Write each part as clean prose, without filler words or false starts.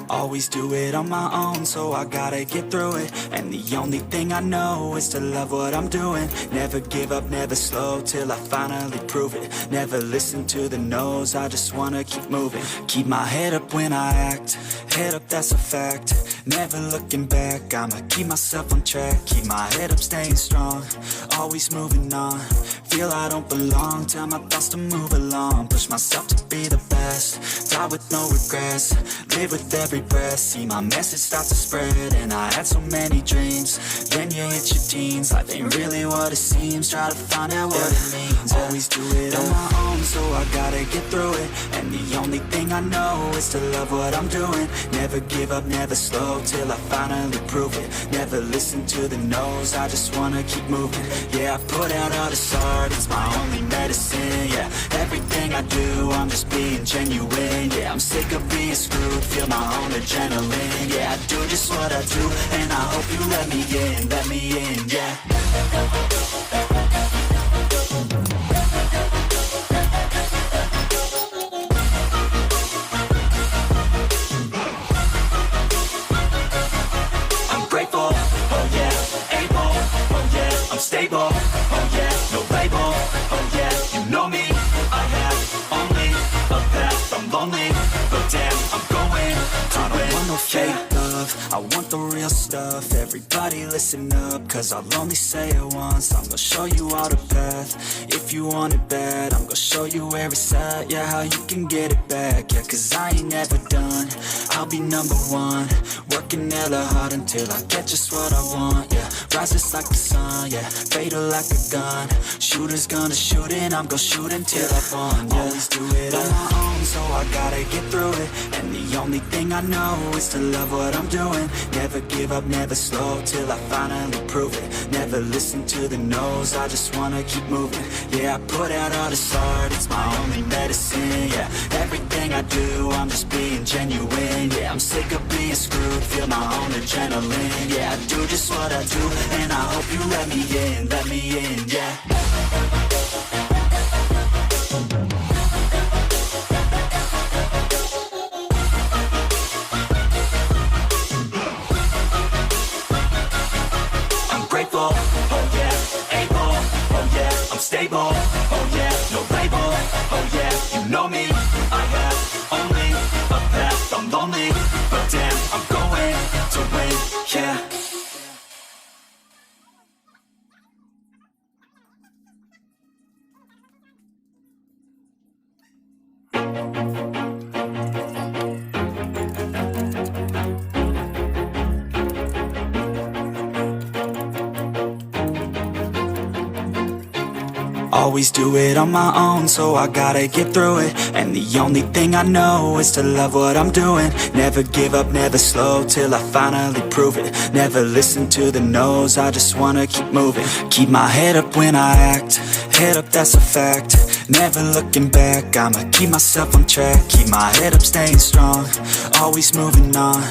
Always do it on my own, so I gotta get through it. And the only thing I know is to love what I'm doing. Never give up, never slow, till I finally prove it. Never listen to the no's, I just wanna keep moving. Keep my head up when I act, head up, that's a fact. Never looking back, I'ma keep myself on track. Keep my head up, staying strong, always moving on. Feel I don't belong, tell my thoughts to move along. Push myself to be the best, die with no regrets. Live with every breath, see my message start to spread. And I had so many dreams, then you hit your teens. Life ain't really what it seems, try to find out what it means. Always do it on my own, so I gotta get through it. And the only thing I know is to love what I'm doing. Never give up, never slow, till I finally prove it. Never listen to the no's, I just wanna keep moving. Yeah, I put out all this art, it's my only medicine. Yeah, everything I do, I'm just being genuine. Yeah, I'm sick of being screwed, feel my own adrenaline. Yeah, I do just what I do, and I hope you let me in, yeah. I'm grateful, oh yeah, able, oh yeah, I'm stable, oh yeah, no label, oh yeah, you know me, I have only a path, I'm lonely, but damn, I'm going to win. I don't want no fake love, I want the real stuff. Everybody listen up, cause I'll only say it once. I'm gonna show you all the path, if you want it bad. I'm gonna show you where it's at, yeah, how you can get it back. Yeah, cause I ain't never done, I'll be number one. Working hella hard until I get just what I want, yeah. Rises like the sun, yeah, fatal like a gun. Shooter's gonna shoot and I'm gonna shoot until I won, yeah. Always do it on my own, so I gotta get through it. And the only thing I know is to love what I'm doing. Never give up, never slow, till I finally prove it. Never listen to the no's, I just wanna keep moving. Yeah, I put out all this art, it's my only medicine. Yeah, everything I do, I'm just being genuine. Yeah, I'm sick of being screwed, feel my own adrenaline. Yeah, I do just what I do, and I hope you let me in, yeah. Oh yeah, able, oh yeah, I'm stable, oh yeah, no label, oh yeah, you know me, I have only a path, I'm lonely, but damn, I'm going to win, yeah. Always do it on my own, so I gotta get through it. And the only thing I know is to love what I'm doing. Never give up, never slow, till I finally prove it. Never listen to the no's, I just wanna keep moving. Keep my head up when I act, head up, that's a fact. Never looking back, I'ma keep myself on track. Keep my head up, staying strong, always moving on.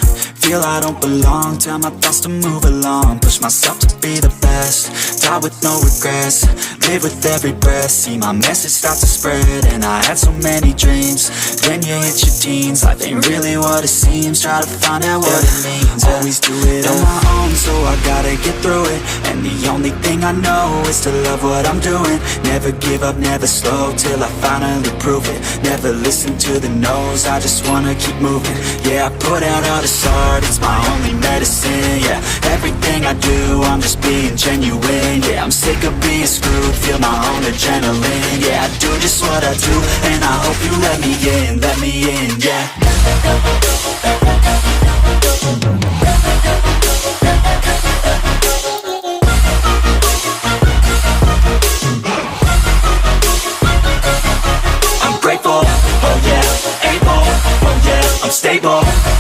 Feel I don't belong, tell my thoughts to move along. Push myself to be the best, die with no regrets. Live with every breath, see my message start to spread. And I had so many dreams, then you hit your teens. Life ain't really what it seems, try to find out what it means. Always do it on my own, so I gotta get through it. And the only thing I know is to love what I'm doing. Never give up, never slow, till I finally prove it. Never listen to the no's, I just wanna keep moving. Yeah, I put out all this art, it's my only medicine. Yeah, everything I do, I'm just being genuine. Yeah, I'm sick of being screwed, feel my own adrenaline. Yeah, I do just what I do, and I hope you let me in, yeah. I'm grateful, oh yeah, able, oh yeah, I'm stable.